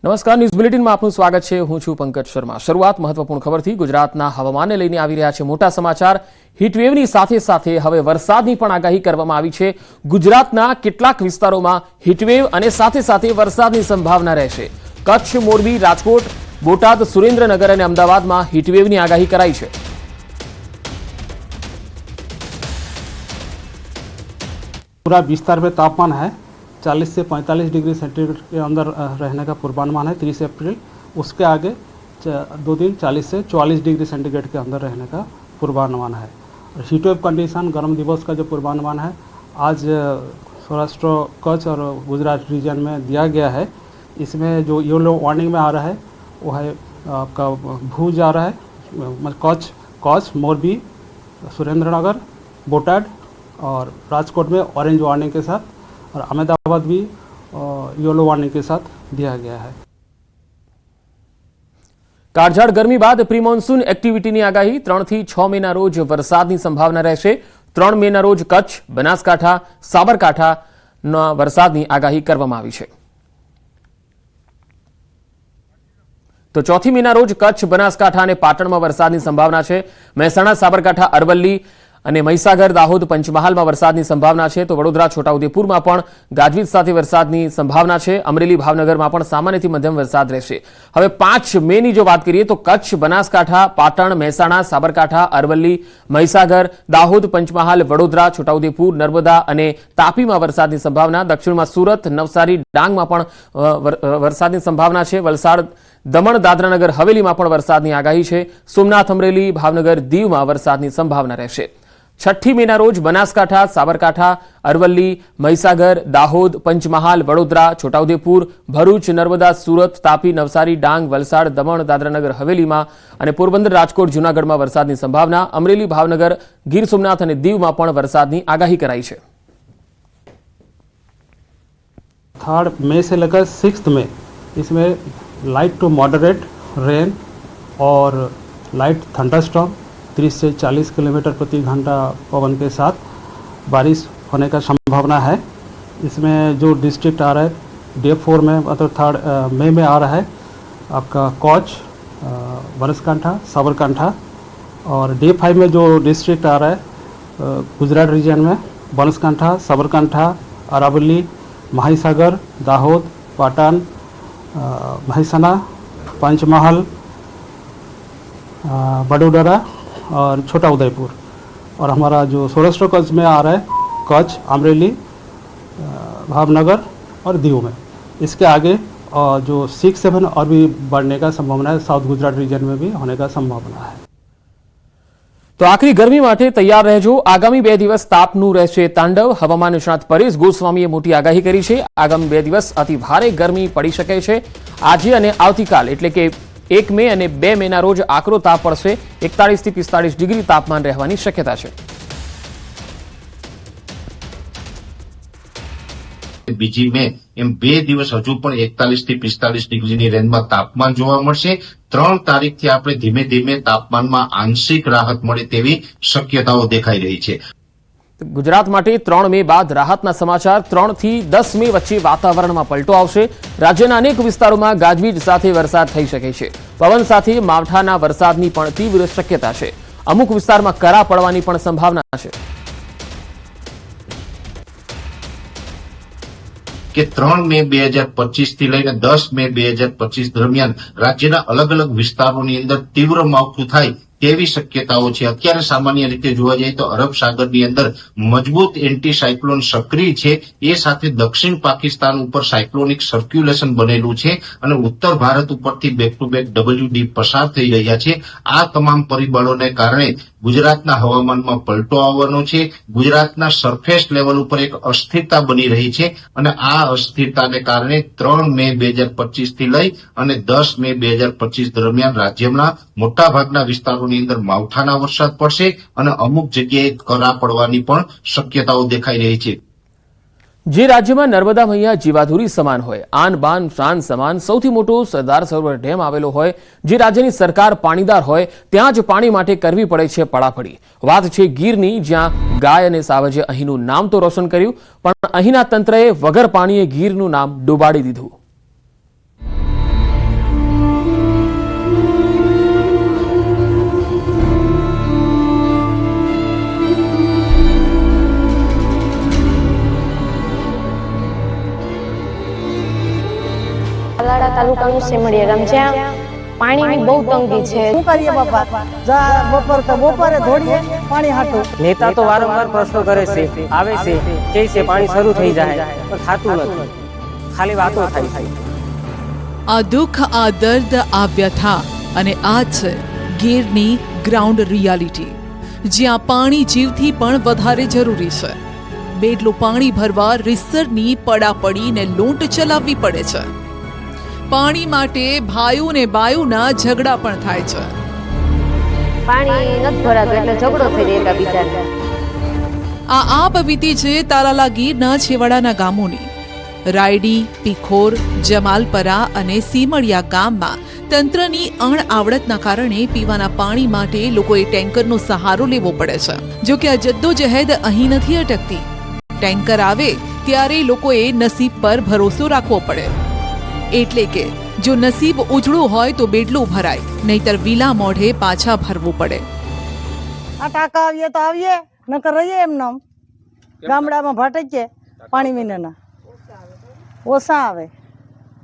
નમસ્કાર, ન્યૂઝ બુલેટિનમાં આપનું સ્વાગત છે। હું છું પંકજ શર્મા। શરૂઆત મહત્વપૂર્ણ ખબરથી। ગુજરાતના હવામાનને લઈને આવી રહ્યા છે મોટા સમાચાર। હીટવેવની સાથે સાથે હવે વરસાદની પણ આગાહી કરવામાં આવી છે। ગુજરાતના કેટલાક વિસ્તારોમાં હીટવેવ અને સાથે સાથે વરસાદની સંભાવના રહેશે। કચ્છ, મોરબી, રાજકોટ, બોટાદ, સુરેન્દ્રનગર અને અમદાવાદમાં હીટવેવની આગાહી કરાઈ છે। पूरा विस्तार में तापमान है 40 से 45 डिग्री सेंटीग्रेड के अंदर रहने का पूर्वानुमान है 30 अप्रैल। उसके आगे 2 दिन 40 से 44 डिग्री सेंटीग्रेड के अंदर रहने का पूर्वानुमान है। हीटवेव कंडीशन गर्म दिवस का जो पूर्वानुमान है आज सौराष्ट्र, कच्छ और गुजरात रीजन में दिया गया है। इसमें जो येलो वार्निंग में आ रहा है वो है आपका भुज आ रहा है, कच्छ, मोरबी, सुरेंद्रनगर, बोटाद और राजकोट में ऑरेंज वार्निंग के साथ, और अहमदाबाद भी येलो वार्निंग के साथ दिया गया है। કાળઝાળ ગરમી બાદ પ્રી મોન્સૂન એક્ટિવિટીની આગાહી। 3 થી 6 મેના રોજ વરસાદની સંભાવના રહેશે। 3 મેના રોજ કચ્છ, બનાસકાંઠા, સાબરકાંઠાના વરસાદની આગાહી કરવામાં આવી છે। તો 4 મેના રોજ કચ્છ, બનાસકાંઠા અને પાટણમાં વરસાદની સંભાવના છે। મહેસાણા, સાબરકાંઠા, અરવલ્લી અને મહીસાગર, દાહોદ, પંચમહાલમાં વરસાદની સંભાવના છે। તો વડોદરા, છોટાઉદેપુરમાં પણ ગાજવીજ સાથે વરસાદની સંભાવના છે। અમરેલી, ભાવનગરમાં પણ સામાન્યથી મધ્યમ વરસાદ રહેશે। હવે 5 મેની જો વાત કરીએ તો કચ્છ, બનાસકાંઠા, પાટણ, મહેસાણા, સાબરકાંઠા, અરવલ્લી, મહીસાગર, દાહોદ, પંચમહાલ, વડોદરા, છોટાઉદેપુર, નર્મદા અને તાપીમાં વરસાદની સંભાવના। દક્ષિણમાં સુરત, નવસારી, ડાંગમાં પણ વરસાદની સંભાવના છે। વલસાડ, દમણ, દાદરાનગર હવેલીમાં પણ વરસાદની આગાહી છે। સોમનાથ, અમરેલી, ભાવનગર, દીવમાં વરસાદની સંભાવના રહેશે। 6 મેના રોજ બનાસકાંઠા, સાબરકાંઠા, અરવલ્લી, મહીસાગર, દાહોદ, પંચમહાલ, વડોદરા, છોટાઉદેપુર, ભરૂચ, નર્મદા, સુરત, તાપી, નવસારી, ડાંગ, વલસાડ, દમણ, દાદરાનગર હવેલીમાં અને પોરબંદર, રાજકોટ, જૂનાગઢમાં વરસાદની સંભાવના। અમરેલી, ભાવનગર, ગીર સોમનાથ અને દીવમાં પણ વરસાદની આગાહી કરાઈ છે। 3 मई से लेकर 6 मई इसमें लाइट टू मॉडरेट रेन और लाइट थंडरस्टॉर्म 30 से 40 किलोमीटर प्रति घंटा पवन के साथ बारिश होने का संभावना है। इसमें जो डिस्ट्रिक्ट आ रहा है डे 4 में मतलब 3 मई में आ रहा है आपका कच्छ, बनासकांठा, साबरकांठा, और डे 5 में जो डिस्ट्रिक्ट आ रहा है गुजरात रीजन में बनासकांठा, साबरकांठा, अरावली, महीसागर, दाहोद, पाटन, महेसाना, पंचमहाल, वडोदरा और छोटा उदयपुर, और हमारा जो सौराष्ट्र कच्छ में आ रहा है कच्छ, अमरेली, भावनगर और दीव में। इसके आगे जो 6-7 और भी बढ़ने का संभावना है। साउथ गुजरात रीजन में भी होने का संभावना है। તો આખરી ગરમી માટે તૈયાર રહેજો। આગામી 2 દિવસ તાપનું રહેશે તાંડવ। હવામાન નિષ્ણાત પરેશ ગોસ્વામીએ મોટી આગાહી કરી છે। આગામી 2 દિવસ અતિ ભારે ગરમી પડી શકે છે। આજે અને આવતીકાલ એટલે કે 1 મે અને 2 મેના રોજ આકરો તાપ પડશે। 41 થી 45 ડિગ્રી તાપમાન રહેવાની શક્યતા છે। બીજી મે એમ 2 દિવસ હજુ પણ 41 થી 45 ડિગ્રીની રેન્જમાં તાપમાન જોવા મળશે। 3 તારીખથી આપણે ધીમે ધીમે તાપમાનમાં આંશિક રાહત મળે તેવી શક્યતાઓ દેખાઈ રહી છે। ગુજરાત માટે 3 મે બાદ રાહતના સમાચાર। 3 થી 10 મે વચ્ચે વાતાવરણમાં પલટો આવશે। રાજ્યના અનેક વિસ્તારોમાં ગાજવીજ સાથે વરસાદ થઈ શકે છે। પવન સાથે માવઠાના વરસાદની પણ તીવ્ર શક્યતા છે। અમુક વિસ્તારમાં કરા પડવાની પણ સંભાવના છે। કે 3 મે 2025 થી લઈને 10 મે 2025 દરમિયાન રાજ્યના અલગ અલગ વિસ્તારોની અંદર તીવ્ર માવઠું થાય તેવી શક્યતાઓ છે। અત્યારે સામાન્ય રીતે જોવા જઈએ તો અરબ સાગરની અંદર મજબૂત એન્ટી સાયક્લોન સક્રિય છે। એ સાથે દક્ષિણ પાકિસ્તાન ઉપર સાયક્લોનિક સર્ક્યુલેશન બનેલું છે અને ઉત્તર ભારત ઉપરથી બેક ટુ બેક WD પસાર થઈ રહ્યા છે। આ તમામ પરિબળોને કારણે ગુજરાતના હવામાનમાં પલટો આવવાનો છે। ગુજરાતના સરફેસ લેવલ ઉપર એક અસ્થિરતા બની રહી છે અને આ અસ્થિરતાને કારણે 3 મે 2025 થી લઈ અને 10 મે 2025 દરમિયાન રાજ્યના મોટાભાગના વિસ્તારોની અંદર માવઠાના વરસાદ પડશે અને અમુક જગ્યાએ કરા પડવાની પણ શક્યતાઓ દેખાઈ રહી છે। જે રાજ્યમાં નર્મદા મૈયા જીવાધુરી સમાન હોય, આન બાન શાન સમાન સૌથી મોટો સરદાર સરોવર ડેમ આવેલો હોય, જે રાજ્યની સરકાર પાણીદાર હોય, ત્યાં જ પાણી માટે કરવી પડે છે પડાપડી। વાત છે ગીરની, જ્યાં ગાય અને સાવજે અહીંનું નામ તો રોશન કર્યું, પણ અહીંના તંત્રએ વગર પાણીએ ગીરનું નામ ડૂબાડી દીધું। તાલાળા તાલુકાનું સેમડિયા ગામ, જ્યાં પાણીની બહુ તંગી છે. શું કરીએ બાપા, બપોરે દોડીએ પાણી હાટું. નેતા તો વારંવાર પ્રશ્નો કરે છે, આવે છે, કહે છે પાણી શરૂ થઈ જાય, પણ થતું નથી, ખાલી વાતો થાય છે. આ દુઃખ, આ દર્દ, આ વ્યથા અને આ છે ગીરની ગ્રાઉન્ડ રિયાલિટી, જ્યાં પાણી જીવથી પણ વધારે જરૂરી છે. બેટલું પાણી ભરવા રીસરની પડાપડીને લૂંટ ચલાવવી પડે છે. પાણી માટે ભાઈઓ ને બાયુના ઝઘડા પણ થાય છે. પાણી નથી ભરાતું એટલે ઝઘડો થઈ જાય એકબીજાને. આ આપ વીતી છે તાલાલા ગીરના છેવાડાના ગામોની. રાયડી, પીખોર, જમાલપરા અને સીમડિયા ગામમાં તંત્રની અણઆવડતના કારણે પીવાના પાણી માટે લોકોએ ટેન્કરનો સહારો લેવો પડે છે. જો કે આ જદ્દોજહેદ અહીં નથી અટકતી. ટેન્કર આવે ત્યારે લોકોએ નસીબ પર ભરોસો રાખવો પડે. એટલે કે જો નસીબ ઉજળું હોય તો બેડલું ભરાય, નહીતર વિલા મોઢે પાછા ભરવું પડે. આ ટાંકા આવીએ તો આવીએ, નકર રહીએ એમને. ગામડામાં ભટકીએ પાણી વિનાના. ઓછા આવે.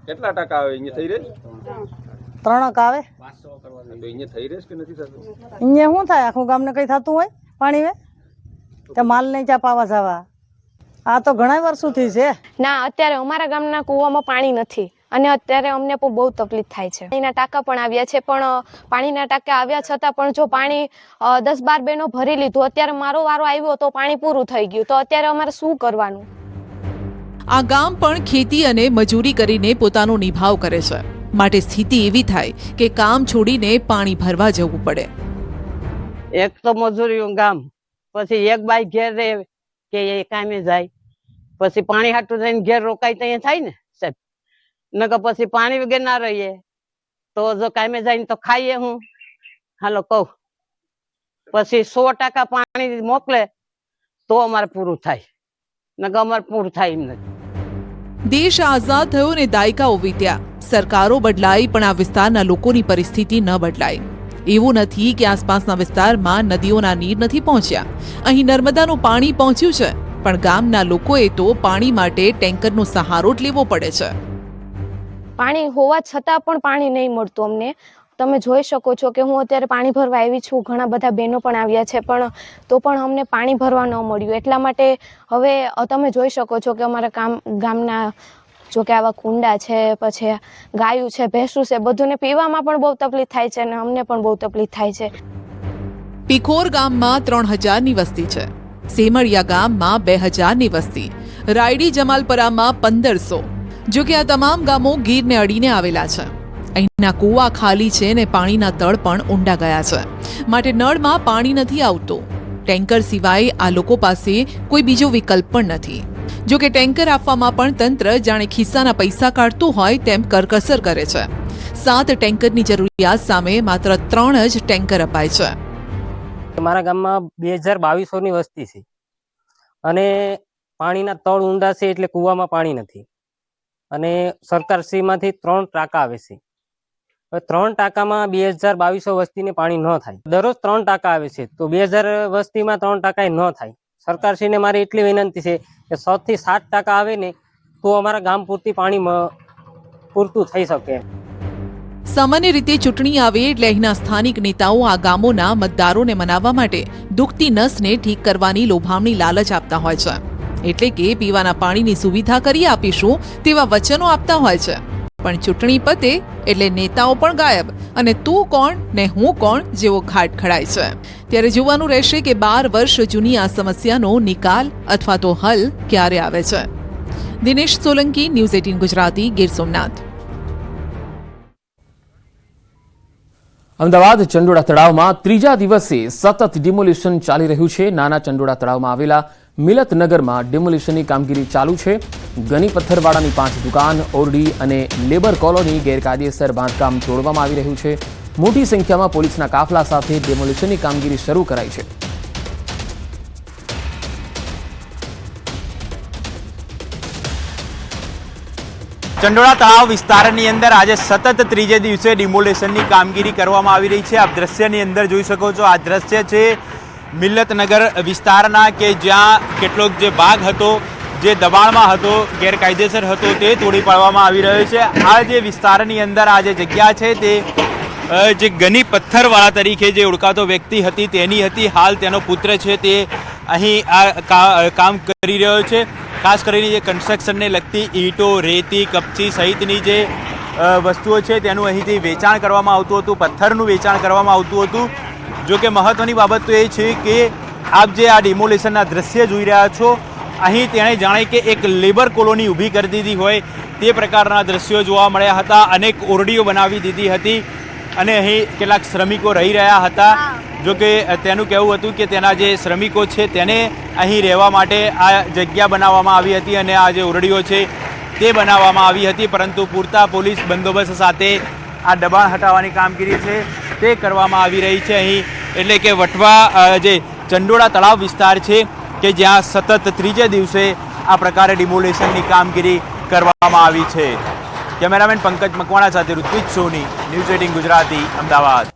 કેટલા ટકા આવે અહીંયા થઈ રહે? 3 આવે. તો અહીંયા થઈ રહે કે નથી થતું? અહીંયા શું થાય, આખું ગામને કઈ થતું હોય પાણી વે તો માલ નહીં ચા પાવા જવા. આ તો ઘણા વર્ષોથી છે. ના, અત્યારે અમારા ગામના કૂવામાં પાણી નથી અને અત્યારે અમને પણ બહુ તકલીફ થાય છે. પાણીના ટાંકા પણ આવ્યા છે, પણ પાણીના ટાંકા આવ્યા છતાં પણ જો પાણી 10-12 બેનો ભરી લીધું, અત્યારે મારો વારો આવ્યો તો પાણી પૂરું થઈ ગયું, તો અત્યારે અમારે શું કરવાનું? આ ગામ પણ ખેતી અને મજૂરી કરીને પોતાનો નિભાવ કરે છે. માટે સ્થિતિ એવી થાય કે કામ છોડીને પાણી ભરવા જવું પડે. એક તો મજૂરી ગામ, પછી એક બાઈ ઘેર રહે કે એ કામે જાય, પછી પાણી હાટું થઈને ઘેર રોકાય તો અહીંયા થાય ને સાહેબ. નકર પછી પાણી વગર ના રહીએ તો જો કામે જાય તો ખાઈએ હું. હાલો કહું, પછી 100% પાણી મોકલે તો અમારે પૂરું થાય, નકર અમારે પૂરું થાય એમ નથી. દેશ આઝાદ થયો ને દાયકાઓ વીત્યા, સરકારો બદલાઈ, પણ આ વિસ્તારના લોકોની પરિસ્થિતિ ન બદલાઈ. એવું નથી કે આસપાસના વિસ્તારમાં નદીઓના નીર નથી પહોંચ્યા. અહીં નર્મદાનું પાણી પહોંચ્યું છે, પણ ગામના લોકોએ તો પાણી માટે ટેન્કરનો સહારો જ લેવો પડે છે. પાણી હોવા છતાં પણ પાણી નહીં મળતું અમને. તમે જોઈ શકો છો કે હું અત્યારે પાણી ભરવા આવી છું, ઘણા બધા બહેનો પણ આવ્યા છે, પણ તો પણ અમને પાણી ભરવા ન મળ્યું. એટલા માટે હવે તમે જોઈ શકો છો કે અમારા ગામના જો કે આવા કુંડા છે, પછી ગાયું છે, ભેંસું છે, બધુંને પીવામાં પણ બહુ તકલીફ થાય છે અને અમને પણ બહુ તકલીફ થાય છે. પીખોર ગામમાં 3000ની વસ્તી છે, સેમડિયા ગામમાં 2000ની વસ્તી, રાયડી જમાલપરામાં 1500. જો કે આ તમામ ગામો ગીરને અડીને આવેલા છે. અહીંના કૂવા ખાલી છે ને પાણીના તળ પણ ઊંડા ગયા છે, માટે નળમાં પાણી નથી આવતું. ટેન્કર સિવાય આ લોકો પાસે કોઈ બીજો વિકલ્પ પણ નથી. જો કે ટેન્કર આપવામાં પણ તંત્ર જાણે ખિસ્સાના પૈસા કાઢતું હોય તેમ કરકસર કરે છે. 7 ટેન્કરની જરૂરિયાત સામે માત્ર 3 જ ટેન્કર અપાય છે. મારા ગામમાં 2200ની વસ્તી છે અને પાણીના તળ ઊંડા છે, એટલે કૂવામાં પાણી નથી. અને સરકારશ્રીમાંથી 3 ટાંકા આવે છે. હવે 3 ટાંકામાં 2200 વસ્તીને પાણી ન થાય. દરરોજ 3 ટાંકા આવે છે, તો 2000 વસ્તીમાં 3 ટાંકા ન થાય. સરકારશ્રીને મારી એટલી વિનંતી છે કે 6 થી 7 ટાંકા આવે ને તો અમારા ગામ પૂરતી પાણી પૂરતું થઈ શકે. સામાન્ય રીતે ચૂંટણી આવે એટલે અહીંના સ્થાનિક નેતાઓ આ ગામોના મતદારોને મનાવવા માટે દુખતી નસને ઠીક કરવાની લોભામણી લાલચ આપતા હોય છે. એટલે કે પીવાના પાણીની સુવિધા કરી આપીશું તેવા વચનો આપતા હોય છે. પણ ચૂંટણી પતે એટલે નેતાઓ પણ ગાયબ અને તું કોણ ને હું કોણ જેવો ઘાટ ખડાય છે. ત્યારે જોવાનું રહેશે કે 12 વર્ષ જૂની આ સમસ્યાનો નિકાલ અથવા તો હલ ક્યારે આવે છે. દિનેશ સોલંકી, ન્યૂઝ 18 ગુજરાતી, ગીર સોમનાથ. અમદાવાદ ચંડોળા તળાવમાં 3જા દિવસે સતત ડિમોલિશન ચાલી રહ્યું છે. નાના ચંડોળા તળાવમાં આવેલા મિલતનગરમાં ડિમોલિશનની કામગીરી ચાલુ છે. ગની પથ્થરવાળાની 5 દુકાન, ઓરડી અને લેબર કોલોની ગેરકાયદેસર બાંધકામ તોડવામાં આવી રહ્યું છે. મોટી સંખ્યામાં પોલીસના કાફલા સાથે ડિમોલિશનની કામગીરી શરૂ કરાઈ છે. ચંડોળા તળાવ વિસ્તારની અંદર આજે સતત 3જે દિવસે ડિમોલેશનની કામગીરી કરવામાં આવી રહી છે. આપ દ્રશ્યની અંદર જોઈ શકો છો, આ દ્રશ્ય છે મિલ્લતનગર વિસ્તારના કે જ્યાં કેટલોક જે ભાગ હતો જે દબાણમાં હતો, ગેરકાયદેસર હતો, તે તોડી પાડવામાં આવી રહ્યો છે. આ જે વિસ્તારની અંદર આ જે જગ્યા છે તે જે ગની પથ્થરવાળા તરીકે જે ઓળખાતો વ્યક્તિ હતી તેની હતી. હાલ તેનો પુત્ર છે તે અહીં આ કામ કરી રહ્યો છે. ખાસ કરીને જે કન્સ્ટ્રક્શનને લગતી ઈંટો, રેતી, કપચી સહિતની જે વસ્તુઓ છે તેનું અહીંથી વેચાણ કરવામાં આવતું હતું, પથ્થરનું વેચાણ કરવામાં આવતું હતું. જો કે મહત્વની બાબત તો એ છે કે આપ જે આ ડિમોલેશનના દ્રશ્ય જોઈ રહ્યા છો, અહીં તેણે જાણે કે એક લેબર કોલોની ઊભી કરી દીધી હોય તે પ્રકારના દ્રશ્યો જોવા મળ્યા હતા. અનેક ઓરડીઓ બનાવી દીધી હતી અને અહીં કેટલાક શ્રમિકો રહી રહ્યા હતા. જો કે તેનું કહેવું હતું કે તેના જે શ્રમિકો છે તેને અહીં રહેવા માટે આ જગ્યા બનાવવામાં આવી હતી અને આ જે ઓરડીઓ છે તે બનાવવામાં આવી હતી, પરંતુ પૂરતા પોલીસ બંદોબસ્ત સાથે આ દબાણ હટાવવાની કામગીરી છે તે કરવામાં આવી રહી છે અહીં. એટલે કે વટવા જે ચંડોળા તળાવ વિસ્તાર છે કે જ્યાં સતત ત્રીજે દિવસે આ પ્રકારે ડિમોલેશનની કામગીરી કરવામાં આવી છે. કેમેરામેન પંકજ મકવાણા સાથે ઋત્વિજ સોની, ન્યૂઝ 18 ગુજરાતી, અમદાવાદ.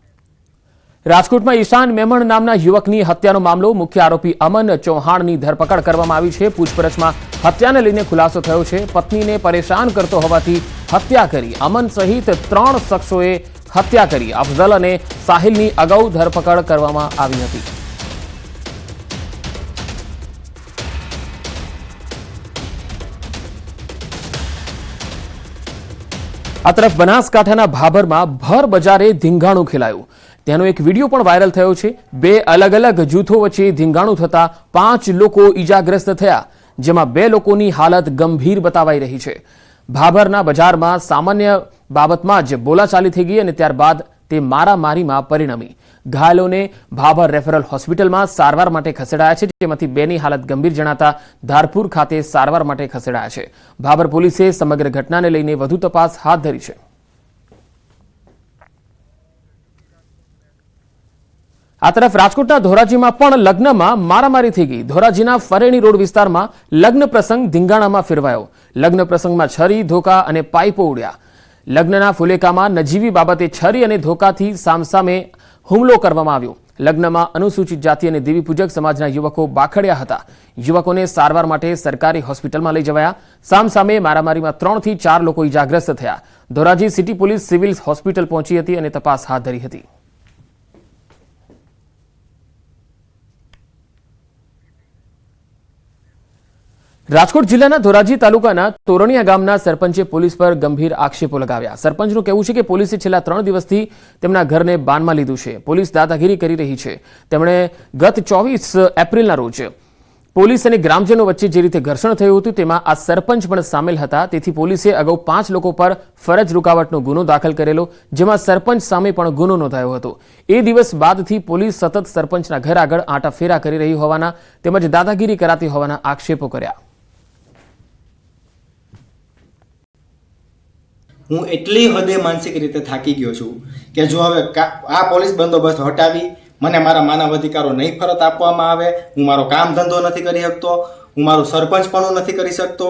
રાજકોટમાં ઈશાન મેમણ નામના યુવકની હત્યાનો મામલો. મુખ્ય આરોપી અમન ચૌહાણની ધરપકડ કરવામાં આવી છે. પૂછપરછમાં હત્યાને લઈને ખુલાસો થયો છે. પત્નીને પરેશાન કરતો હોવાથી હત્યા કરી. અમન સહિત 3 શખ્સોએ હત્યા કરી. અફઝલ અને સાહિલની અગાઉ ધરપકડ કરવામાં આવી હતી. આ તરફ બનાસકાંઠાના ભાભરમાં ભર બજારે ધીંગાણું ખેલાયું. તેનો એક વિડીયો પણ વાયરલ થયો છે. 2 અલગ અલગ જૂથો વચ્ચે ધીંગાણું થતા 5 લોકો ઈજાગ્રસ્ત થયા, જેમાં 2 લોકોની હાલત ગંભીર બતાવાઈ રહી છે. ભાભરના બજારમાં સામાન્ય બાબતમાં જ બોલાચાલી થઈ ગઈ અને ત્યારબાદ તે મારામારીમાં પરિણમી. ઘાયલોને ભાભર રેફરલ હોસ્પિટલમાં સારવાર માટે ખસેડાયા છે, જેમાંથી 2ની હાલત ગંભીર જણાતા ધારપુર ખાતે સારવાર માટે ખસેડાયા છે. ભાભર પોલીસે સમગ્ર ઘટનાને લઈને વધુ તપાસ હાથ ધરી છે. આ તરફ રાજકોટના ધોરાજીમાં પણ લગ્નમાં મારામારી થઈ ગઈ. ધોરાજીના ફરેણી રોડ વિસ્તારમાં લગ્ન પ્રસંગ ધીંગાણામાં ફેરવાયો. લગ્ન પ્રસંગમાં છરી, ધોકા અને પાઇપો ઉડ્યા. લગ્નના ફુલેકામાં નજીવી બાબતે છરી અને ધોકાથી સામસામે હુમલો કરવામાં આવ્યો. લગ્નમાં અનુસૂચિત જાતિ અને દેવીપૂજક સમાજના યુવકો બાખડ્યા હતા. યુવકોને સારવાર માટે સરકારી હોસ્પિટલમાં લઈ જવાયા. સામસામે મારામારીમાં 3 થી 4 લોકો ઈજાગ્રસ્ત થયા. Dhoraji city police civil hospital પહોંચી હતી અને તપાસ હાથ ધરી હતી. રાજકોટ જિલ્લાના ધોરાજી તાલુકાના તોરણિયા ગામના સરપંચે પોલીસ પર ગંભીર આક્ષેપો લગાવ્યા. સરપંચનું કહેવું છે કે પોલીસે છેલ્લા 3 દિવસથી તેમના ઘરને બાનમાં લીધું છે. પોલીસ દાદાગીરી કરી રહી છે. તેમણે ગત 24 એપ્રિલના રોજ પોલીસ અને ગ્રામજનો વચ્ચે જે રીતે ઘર્ષણ થયું હતું તેમાં આ સરપંચ પણ સામેલ હતા. તેથી પોલીસે અગાઉ 5 લોકો પર ફરજ રૂકાવટનો ગુનો દાખલ કરેલો, જેમાં સરપંચ સામે પણ ગુનો નોંધાયો હતો. એ દિવસ બાદથી પોલીસ સતત સરપંચના ઘર આગળ આંટાફેરા કરી રહી હોવાના તેમજ દાદાગીરી કરાતી હોવાના આક્ષેપો કર્યા. હું એટલી હદે માનસિક રીતે થાકી ગયો છું કે જો હવે આ પોલીસ બંદોબસ્ત હટાવી મને મારા માનવ અધિકારો નહીં ફરત આપવામાં આવે, હું મારો કામ ધંધો નથી કરી શકતો, હું મારું સરપંચ પણ નથી કરી શકતો.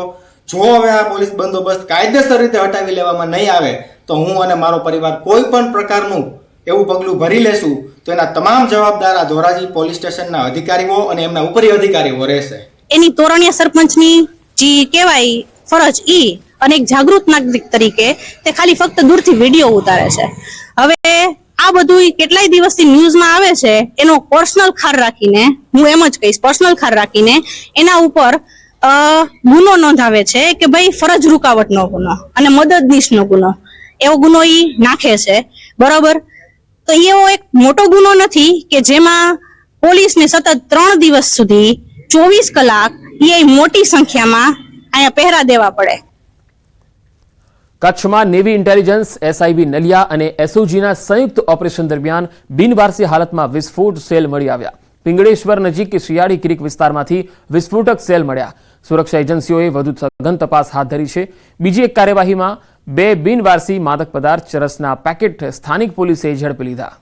જો હવે આ પોલીસ બંદોબસ્ત કાયદેસર રીતે હટાવી લેવામાં નહીં આવે તો હું અને મારો પરિવાર કોઈ પણ પ્રકારનું એવું પગલું ભરી લેશું તો એના તમામ જવાબદાર આ ધોરાજી પોલીસ સ્ટેશનના અધિકારીઓ અને એમના ઉપરી અધિકારીઓ રહેશે. એની તોરણિયા સરપંચની જે કહેવાય ફરજ ઈ અને એક જાગૃત નાગરિક તરીકે તે ખાલી ફક્ત દૂરથી વિડીયો ઉતારે છે. હવે આ બધું કેટલાય દિવસથી ન્યૂઝમાં આવે છે, એનો પર્સનલ ખાર રાખીને, હું એમ જ કહીશ પર્સનલ ખાર રાખીને એના ઉપર ગુનો નોંધાવે છે કે ભાઈ ફરજ રૂકાવટનો ગુનો અને મદદનીશનો ગુનો, એવો ગુનો ઈ નાખે છે. બરોબર, તો એવો એક મોટો ગુનો નથી કે જેમાં પોલીસને સતત 3 દિવસ સુધી 24 કલાક એ મોટી સંખ્યામાં અહીંયા પહેરા દેવા પડે. કચ્છમાં નેવી ઇન્ટેલિજન્સ, એસઆઈબી નલિયા અને એસઓજીના સંયુક્ત ઓપરેશન દરમિયાન બિનવારસી હાલતમાં વિસ્ફોટ સેલ મળી આવ્યા. પિંગળેશ્વર નજીક શિયાળી ક્રીક વિસ્તારમાંથી વિસ્ફોટક સેલ મળ્યા. સુરક્ષા એજન્સીઓએ વધુ સઘન તપાસ હાથ ધરી છે. બીજી એક કાર્યવાહીમાં 2 બિનવારસી માદક પદાર્થ ચરસના પેકેટ સ્થાનિક પોલીસે ઝડપી લીધા.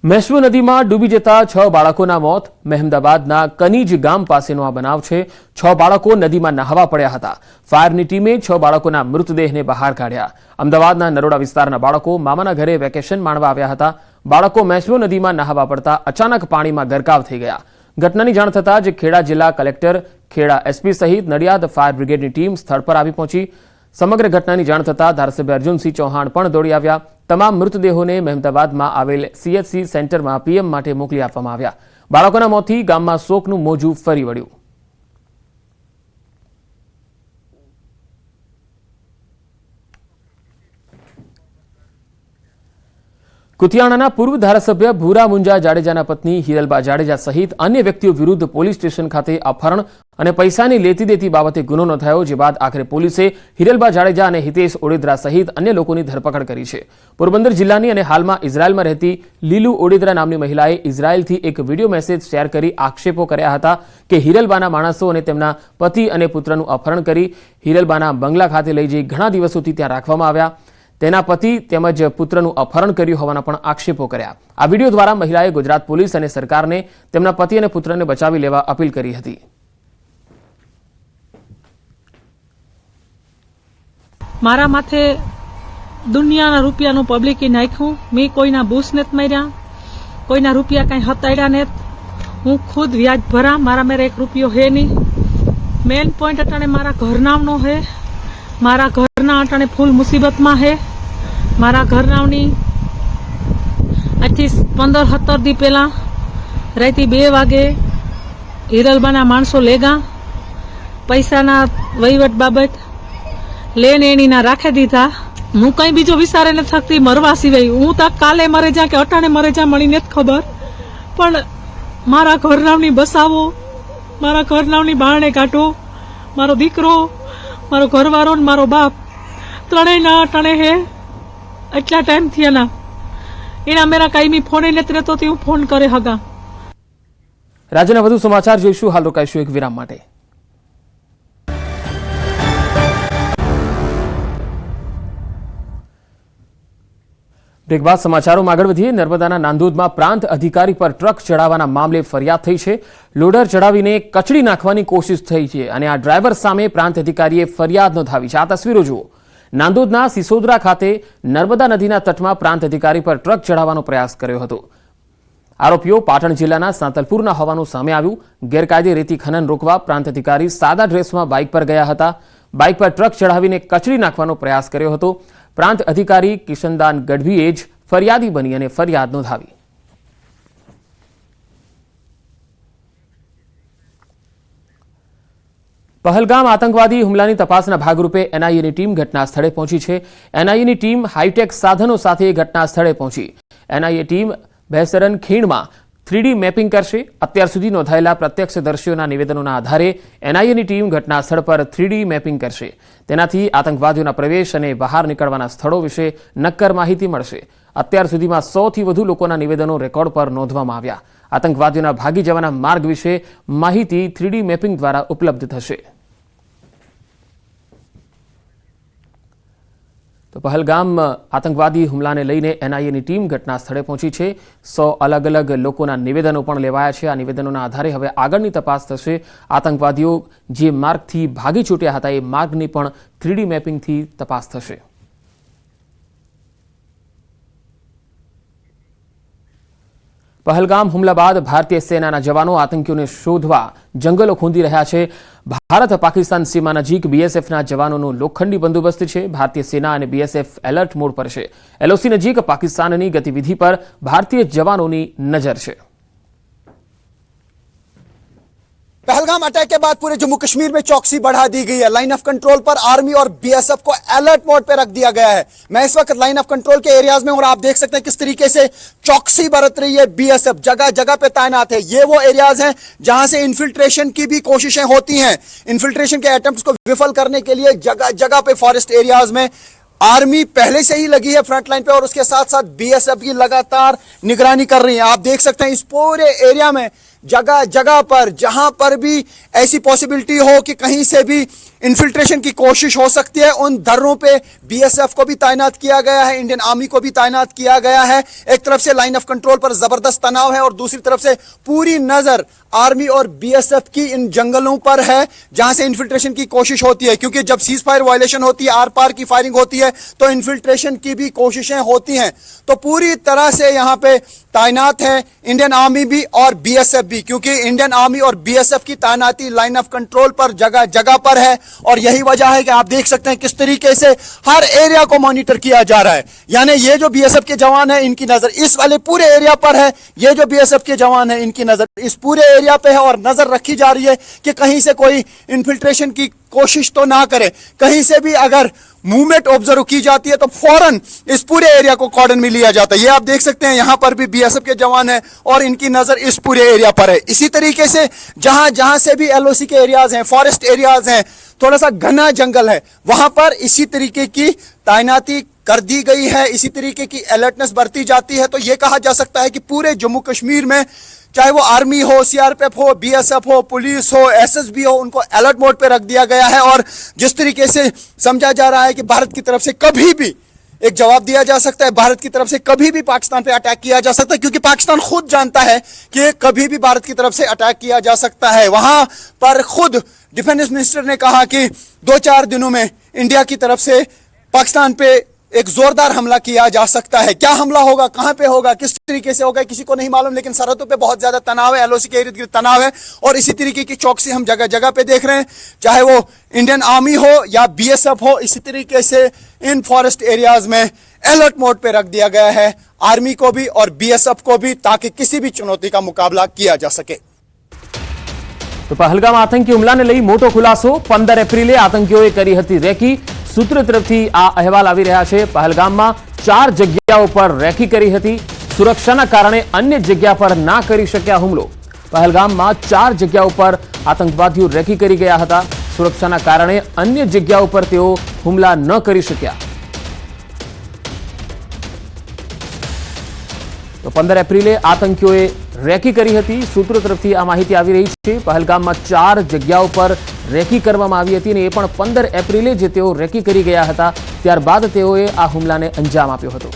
મેશ્વો નદીમાં ડૂબી જતા 6 બાળકોના મોત. મહેમદાબાદના કનીજ ગામ પાસેનો આ બનાવ છે. 6 બાળકો નદીમાં નહાવા પડ્યા હતા. ફાયરની ટીમે 6 બાળકોના મૃતદેહને બહાર કાઢ્યા. અમદાવાદના નરોડા વિસ્તારના બાળકો મામાના ઘરે વેકેશન માણવા આવ્યા હતા. બાળકો મેસલો નદીમાં નહાવા પડતા અચાનક પાણીમાં ગરકાવ થઈ ગયા. ઘટનાની જાણ થતાં જ ખેડા જિલ્લા કલેક્ટર, ખેડા એસપી સહિત નડિયાદ ફાયર બ્રિગેડની ટીમ સ્થળ પર આવી પહોંચી. સમગ્ર ઘટનાની જાણ થતાં ધારાસભ્ય અર્જુનસિંહ ચૌહાણ પણ દોડી આવ્યા. તમામ મૃતદેહોને મહેમદાવાદમાં આવેલ CHC સેન્ટરમાં PM માટે મોકલી આપવામાં આવ્યા. બાળકોના મોતથી ગામમાં શોકનું મોજું ફરી વળ્યું. કુતિયાણાના પૂર્વ ધારાસભ્ય ભૂરા મુંજા જાડેજાના પત્ની હિરલબા જાડેજા સહિત અન્ય વ્યક્તિઓ વિરુદ્ધ પોલીસ સ્ટેશન ખાતે અપહરણ અને પૈસાની લેતી દેતી બાબતે ગુનો નોંધાયો, જે બાદ આખરે પોલીસે હિરલબા જાડેજા અને હિતેશ ઓડેદરા સહિત અન્ય લોકોની ધરપકડ કરી છે. પોરબંદર જિલ્લાની અને હાલમાં ઇઝરાયલમાં રહેતી લીલુ ઓડેદરા નામની મહિલાએ ઇઝરાયલથી એક વિડીયો મેસેજ શેર કરી આક્ષેપો કર્યા હતા કે હિરલબાના માણસો અને તેમના પતિ અને પુત્રનું અપહરણ કરી હિરલબાના બંગલા ખાતે લઈ જઈ ઘણા દિવસોથી ત્યાં રાખવામાં આવ્યા. તેના પતિ તેમજ પુત્રનું અપહરણ કર્યું હોવાના પણ આક્ષેપો કર્યા. આ વિડીયો દ્વારા મહિલાએ ગુજરાત પોલીસ અને સરકારને તેમના પતિ અને પુત્રને બચાવી લેવા અપીલ કરી હતી. મારા માથે દુનિયાના રૂપિયાનું પબ્લિકે નાખ્યું. મેં કોઈના બૂસ નથી માર્યા, કોઈના રૂપિયા કાંઈ હતાડ્યા નથી. હું ખુદ વ્યાજ ભરા, મારા મેરે 1 રૂપિયો હે નહીં. મેન પોઈન્ટ અટાણે મારા ઘરનામનો હે. મારા ઘરના અટાણે ફૂલ મુસીબતમાં હે. મારા ઘરનાવની આજથી 15-17 દી પહેલા રાતે 2 વાગે હિરલબાના માણસો લેગા. પૈસાના વહીવટ બાબત લેન એણીના રાખી દીધા. હું કઈ બીજો વિચારે નથી શકતી મરવા સિવાય. હું તો કાલે મરે જા કે અટાણે મરે જા મળી નથી ખબર, પણ મારા ઘરનાવની બસાવો, મારા ઘરનાવની બારણે કાઢો. મારો દીકરો, મારો ઘરવાળો ને મારો બાપ ત્રણેયના અટાણે હે. એટલા ટાઈમ થયા એના મેરા કાયમી ફોન નથી રહેતો, હું ફોન કરે હગા. રાજ્યના વધુ સમાચાર જોઈશું. હાલ રોકાઈશું એક વિરામ માટે. બ્રેક બાદ સમાચારોમાં આગળ વધીએ. નર્મદાના નાંદોદમાં પ્રાંત અધિકારી પર ટ્રક ચડાવવાના મામલે ફરિયાદ થઈ છે. લોડર ચડાવીને કચડી નાખવાની કોશિશ થઈ છે અને આ ડ્રાઈવર સામે પ્રાંત અધિકારીએ ફરિયાદ નોંધાવી છે. આ તસવીરો જુઓ. નાંદોદના સિસોદરા ખાતે નર્મદા નદીના તટમાં પ્રાંત અધિકારી પર ટ્રક ચડાવવાનો પ્રયાસ કર્યો હતો. આરોપીઓ પાટણ જિલ્લાના સાંતલપુરના હોવાનું સામે આવ્યું. ગેરકાયદે રેતી ખનન રોકવા પ્રાંત અધિકારી સાદા ડ્રેસમાં બાઇક પર ગયા હતા. બાઇક પર ટ્રક ચડાવીને કચડી નાખવાનો પ્રયાસ કર્યો હતો. પ્રાંત અધિકારી કિશનદાન ગઢવીએ જ ફરિયાદી બની અને ફરિયાદ નોંધાવી. પહલગામ આતંકવાદી હુમલાની તપાસના ભાગરૂપે NIAની ટીમ ઘટના સ્થળે પહોંચી છે. NIAની ટીમ હાઈટેક સાધનો સાથે ઘટના સ્થળે પહોંચી. NIA ટીમ ભેસરન ખીણમાં 3D મેપિંગ કરશે. અત્યાર સુધી નોંધાયેલા પ્રત્યક્ષદર્શીઓના નિવેદનોના આધારે NIAની ટીમ ઘટના સ્થળ પર 3D મેપિંગ કરશે. તેનાથી આતંકવાદીઓના પ્રવેશ અને બહાર નીકળવાના સ્થળો વિશે નક્કર માહિતી મળશે. અત્યાર સુધીમાં 100થી વધુ લોકોના નિવેદનો રેકોર્ડ પર નોંધવામાં આવ્યા. આતંકવાદીઓના ભાગી જવાના માર્ગ વિશે માહિતી 3D મેપિંગ દ્વારા ઉપલબ્ધ થશે. તો પહલગામ આતંકવાદી હુમલાને લઈને NIAની ટીમ ઘટના સ્થળે પહોંચી છે. 100 અલગ અલગ લોકોના નિવેદનો પણ લેવાયા છે. આ નિવેદનોના આધારે હવે આગળની તપાસ થશે. આતંકવાદીઓ જે માર્ગથી ભાગી છૂટ્યા હતા એ માર્ગની પણ 3D મેપિંગથી તપાસ થશે. પહલગામ હુમલા બાદ ભારતીય સેનાના જવાનો આતંકીઓને શોધવા જંગલો ખોદી રહ્યા છે. ભારત પાકિસ્તાન સીમા નજીક BSFના જવાનોનો લોખંડી બંદોબસ્ત છે. ભારતીય સેના અને BSF એલર્ટ મોડ પર છે. LOC નજીક પાકિસ્તાનની ગતિવિધિ પર ભારતીય જવાનોની નજર છે. पहलगाम अटैक के बाद पूरे जम्मू कश्मीर में चौकसी बढ़ा दी गई है. लाइन ऑफ कंट्रोल पर आर्मी और BSF को अलर्ट मोड पे रख दिया गया है. मैं इस वक्त लाइन ऑफ कंट्रोल के एरियाज में और आप देख सकते हैं किस तरीके से चौकसी बरत रही है. BSF जगह जगह पे तैनात है. ये वो एरियाज हैं जहां से इन्फिल्ट्रेशन की भी कोशिशें होती हैं. इन्फिल्ट्रेशन के अटेम्प्ट्स को विफल करने के लिए जगह जगह पे फॉरेस्ट एरियाज में आर्मी पहले से ही लगी है फ्रंट लाइन पे और उसके साथ साथ BSF की लगातार निगरानी कर रही है. आप देख सकते हैं इस पूरे एरिया में जगह जगह पर जहां पर भी ऐसी पॉसिबिलिटी हो कि कहीं से भी इन्फिल्ट्रेशन की कोशिश हो सकती है। उन दर्रों पे बीएसएफ को भी तैनात किया गया है, इंडियन आर्मी को भी तैनात किया गया है। एक तरफ से लाइन ऑफ कंट्रोल पर जबरदस्त तनाव है और दूसरी तरफ से पूरी नजर आर्मी और बीएसएफ की इन जंगलों पर है जहां से इन्फिल्ट्रेशन की कोशिश होती है, क्योंकि जब सीज फायर वायलेशन होती है, आर पार की फायरिंग होती है, तो इन्फिल्ट्रेशन की भी कोशिशें होती हैं। तो पूरी तरह से यहां पे तैनात है इंडियन आर्मी भी और बीएसएफ भी, क्योंकि इंडियन आर्मी और बीएसएफ की तैनाती लाइन ऑफ कंट्रोल पर जगह जगह पर है। और यही वजह है कि आप देख सकते हैं किस तरीके से हर एरिया को मॉनिटर किया जा रहा है। यानी ये जो बीएसएफ के जवान हैं इनकी नजर इस वाले पूरे एरिया पर है, ये जो बीएसएफ के जवान हैं इनकी नजर इस पूरे एरिया पे है और नजर रखी जा रही है कि कहीं से कोई इन्फिल्ट्रेशन की कोशिश तो ना करे। कहीं से भी अगर मूवमेंट ऑब्जर्व की जाती है तो फौरन इस पूरे एरिया को कॉर्डन में लिया जाता है। ये आप देख सकते हैं यहां पर भी बीएसएफ के जवान हैं और इनकी नजर इस पूरे एरिया पर है। इसी तरीके से जहां जहां से भी एलओसी के एरियाज हैं, फॉरेस्ट एरियाज हैं, थोड़ा सा घना जंगल है, वहां पर इसी तरीके की तैनाती कर दी गई है, इसी तरीके की अलर्टनेस बरती जाती है। तो यह कहा जा सकता है कि पूरे जम्मू कश्मीर में चाहे वो आर्मी हो, सीआरपीएफ हो, बीएसएफ हो, पुलिस हो, एसएसबी हो, उनको अलर्ट मोड पे रख दिया गया है। और जिस तरीके से समझा जा रहा है कि भारत की तरफ से कभी भी एक जवाब दिया जा सकता है, भारत की तरफ से कभी भी पाकिस्तान पे अटैक किया जा सकता है, क्योंकि पाकिस्तान खुद जानता है कि कभी भी भारत की तरफ से अटैक किया जा सकता है। वहां पर खुद डिफेंस मिनिस्टर ने कहा कि 2-4 दिनों में इंडिया की तरफ से पाकिस्तान पे एक जोरदार हमला किया जा सकता है। क्या हमला होगा, कहां पे होगा, किस तरीके से होगा, किसी को नहीं मालूम, लेकिन सरहदों पे बहुत ज्यादा तनाव है, एलओसी के इर्द गिर्द तनाव है और इसी तरीके की चौकसी हम जगह जगह पे देख रहे हैं, चाहे वो इंडियन आर्मी हो या बीएसएफ हो। इसी तरीके से इन फॉरेस्ट एरियाज में अलर्ट मोड पे रख दिया गया है आर्मी को भी और बीएसएफ को भी, ताकि किसी भी चुनौती का मुकाबला किया जा सके। તો પહલગામ આતંકી હુમલાને લઈ મોટો ખુલાસો 15 એપ્રિલે આતંકીઓએ કરી હતી રેકી। સૂત્રો તરફથી આ અહેવાલ આવી રહ્યા છે। પહલગામમાં 4 જગ્યાઓ પર રેકી કરી હતી। સુરક્ષાના કારણે અન્ય જગ્યા પર ના કરી શક્યા હુમલો। પહલગામમાં 4 જગ્યાઓ પર આતંકવાદીઓ રેકી કરી ગયા હતા। સુરક્ષાના કારણે અન્ય જગ્યાઓ પર તેઓ હુમલા ન કરી શક્યા। તો 15 એપ્રિલે આતંકીઓએ રેકી કરી હતી। સૂત્રો તરફથી આ માહિતી આવી રહી છે। પહલગામમાં 4 જગ્યાઓ પર રેકી કરવામાં આવી હતી અને એ પણ 15 એપ્રિલે જે તેઓ રેકી કરી ગયા હતા ત્યારબાદ તેઓએ આ હુમલાને અંજામ આપ્યો હતો।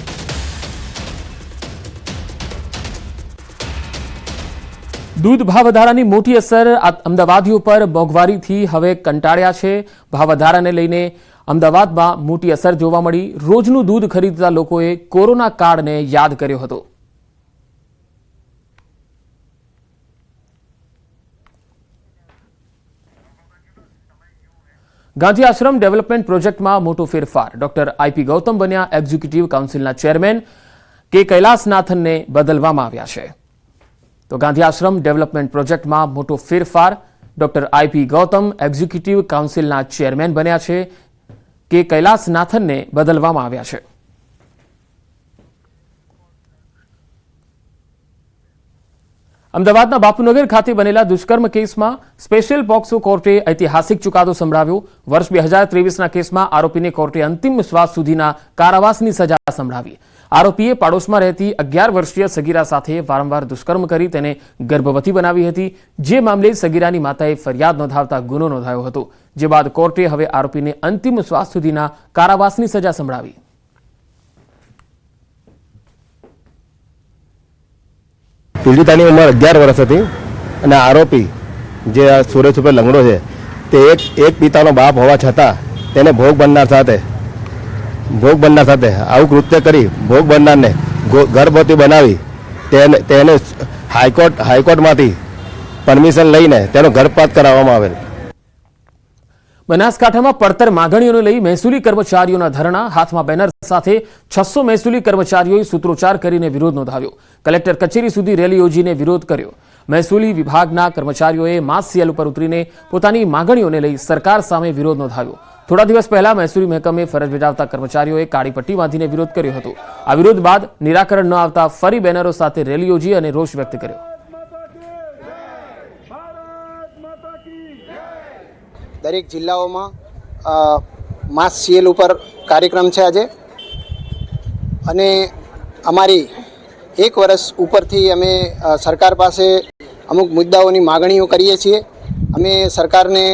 દૂધ ભાવ વધારાની મોટી અસર અમદાવાદીઓ પર મોંઘવારીથી હવે કંટાળ્યા છે। ભાવ વધારાને લઈને અમદાવાદમાં મોટી અસર જોવા મળી। રોજનું દૂધ ખરીદતા લોકોએ કોરોના કાળને યાદ કર્યો હતો। ગાંધી આશ્રમ ડેવલપમેન્ટ પ્રોજેક્ટમાં મોટો ફેરફાર। ડોક્ટર આઈપી ગૌતમ બન્યા એક્ઝિક્યુટિવ કાઉન્સિલના ચેરમેન। કે કૈલાસનાથનને બદલવામાં આવ્યા છે। તો ગાંધી આશ્રમ ડેવલપમેન્ટ પ્રોજેક્ટમાં મોટો ફેરફાર। ડોક્ટર આઈપી ગૌતમ એક્ઝિક્યુટિવ કાઉન્સિલના ચેરમેન બન્યા છે। કે કૈલાસનાથનને બદલવામાં આવ્યા છે। અમદાવાદના બાપુનગર ખાતે બનેલા દુષ્કર્મ કેસમાં સ્પેશિયલ પોક્સો કોર્ટે ઐતિહાસિક ચુકાદો સંભળાવ્યો। વર્ષ 2023ના કેસમાં આરોપીને કોર્ટે અંતિમ શ્વાસ સુધીના કારાવાસની સજા સંભળાવી। આરોપીએ પાડોશમાં રહેતી 11 વર્ષીય સગીરા સાથે વારંવાર દુષ્કર્મ કરી તેને ગર્ભવતી બનાવી હતી। જે મામલે સગીરાની માતાએ ફરિયાદ નોંધાવતા ગુનો નોંધાયો હતો, જે બાદ કોર્ટે હવે આરોપીને અંતિમ શ્વાસ સુધીના કારાવાસની સજા સંભળાવી। પીડિતાની ઉંમર 11 વર્ષ હતી અને આરોપી જે સુરેશ ઉપર લંગડો છે તે એક પિતાનો બાપ હોવા છતાં તેને ભોગ બનનાર સાથે આવું કૃત્ય કરી ભોગ બનનારને ગર્ભવતી બનાવી તેને હાઈકોર્ટમાંથી પરમિશન લઈને તેનો ગર્ભપાત કરાવવામાં આવેલ। બનાસકાંઠામાં પડતર માગણીઓને લઈ મહેસૂલી કર્મચારીઓના ધરણા। હાથમાં બેનર સાથે 600 મહેસૂલી કર્મચારીઓએ સૂત્રોચ્ચાર કરીને વિરોધ નોંધાવ્યો। કલેક્ટર કચેરી સુધી રેલી યોજીને વિરોધ કર્યો। મહેસૂલી વિભાગના કર્મચારીઓએ માસ સેલ ઉપર ઉતરીને પોતાની માગણીઓને લઈ સરકાર સામે વિરોધ નોંધાવ્યો। થોડા દિવસ પહેલા મહેસૂલી મહેકમે ફરજ બજાવતા કર્મચારીઓએ કાળી પટ્ટી બાંધીને વિરોધ કર્યો હતો। આ વિરોધ બાદ નિરાકરણ ન આવતા ફરી બેનરો સાથે રેલી યોજી અને રોષ વ્યક્ત કર્યો। દરેક જિલ્લાઓમાં માસ સીએલ ઉપર કાર્યક્રમ છે આજે અને અમારી 1 વર્ષ ઉપરથી અમે સરકાર પાસે અમુક મુદ્દાઓની માગણીઓ કરીએ છીએ। અમે સરકારને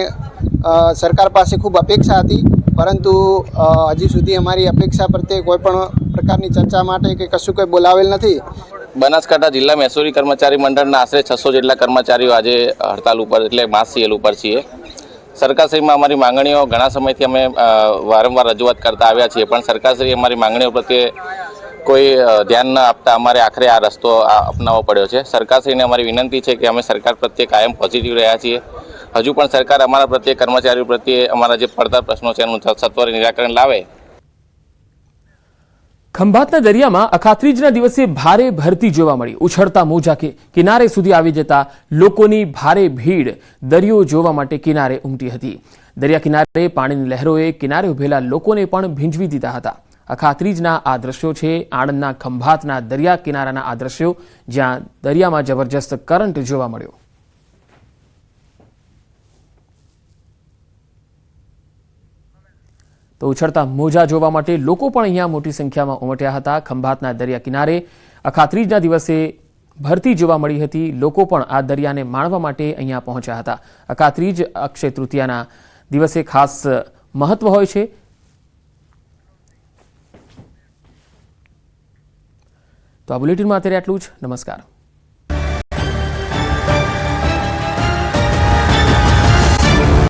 સરકાર પાસે ખૂબ અપેક્ષા હતી, પરંતુ હજી સુધી અમારી અપેક્ષા પ્રત્યે કોઈ પણ પ્રકારની ચર્ચા માટે કે કશું કંઈ બોલાવેલ નથી. બનાસકાંઠા જિલ્લા મહેસૂલી કર્મચારી મંડળના આશરે 600 જેટલા કર્મચારીઓ આજે હડતાલ ઉપર એટલે માસ સીએલ ઉપર છીએ. સરકારશ્રીમાં અમારી માંગણીઓ ઘણા સમયથી અમે વારંવાર રજૂઆત કરતા આવ્યા છીએ, પણ સરકારશ્રી અમારી માંગણીઓ પ્રત્યે કોઈ ધ્યાન ન આપતા અમારે આખરે આ રસ્તો અપનાવવો પડ્યો છે. સરકારશ્રીને અમારી વિનંતી છે કે અમે સરકાર પ્રત્યે કાયમ પોઝિટિવ રહ્યા છીએ. હજુ પણ સરકાર અમારા પ્રત્યે, કર્મચારીઓ પ્રત્યે અમારા જે પડતર પ્રશ્નો છે એનું સત્વરે નિરાકરણ લાવે. ખંભાતના દરિયામાં અખાત્રીજના દિવસે ભારે ભરતી જોવા મળી. ઉછળતા મોજા કિનારે સુધી આવી જતા લોકોની ભારે ભીડ દરિયો જોવા માટે કિનારે ઉમટી હતી. દરિયા કિનારે પાણીની લહેરોએ કિનારે ઉભેલા લોકોને પણ ભીંજવી દીધા હતા. અખાત્રીજના આ દ્રશ્યો છે આણંદના ખંભાતના દરિયા કિનારાના આ દ્રશ્યો, જ્યાં દરિયામાં જબરજસ્ત કરંટ જોવા મળ્યો. તો ઉછળતા મોજા જોવા માટે લોકો પણ અહીંયા મોટી સંખ્યામાં ઉમટ્યા હતા. ખંભાતના દરિયા કિનારે અખાત્રીજના દિવસે ભરતી જોવા મળી હતી. લોકો પણ આ દરિયાને માણવા માટે અહીંયા પહોંચ્યા હતા. અખાત્રીજ અક્ષય તૃતીયાના દિવસે ખાસ મહત્વ હોય છે. તો આ બુલેટિનમાં અત્યારે આટલું જ. નમસ્કાર.